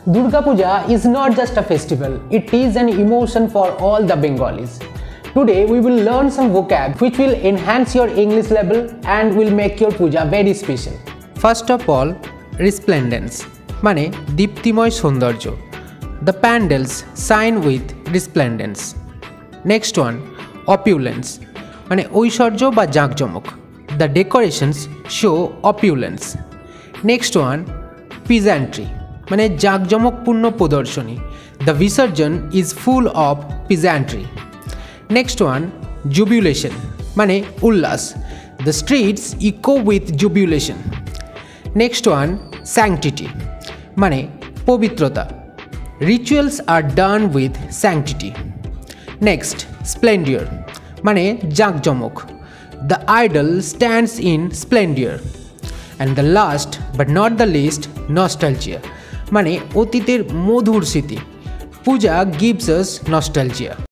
Durga Puja is not just a festival, it is an emotion for all the Bengalis. Today we will learn some vocab which will enhance your English level and will make your puja very special. First of all, resplendence মানে দীপ্তিময় সৌন্দর্য. The pandals shine with resplendence. Next one, opulence মানে ঐশ্বর্য বা জাঁকজমক. The decorations show opulence. Next one, peasantry মানে জাঁকজমকপূর্ণ প্রদর্শনী. The Visarjan is full of peasantry. Next one, jubilation মানে উল্লাস. The streets echo with jubilation. Next one, sanctity মানে পবিত্রতা. Rituals are done with sanctity. Next, splendor মানে জাঁকজমক. The idol stands in splendor. And the last but not the least, nostalgia মানে অতীতের মধুর স্মৃতি. Puja gives us nostalgia.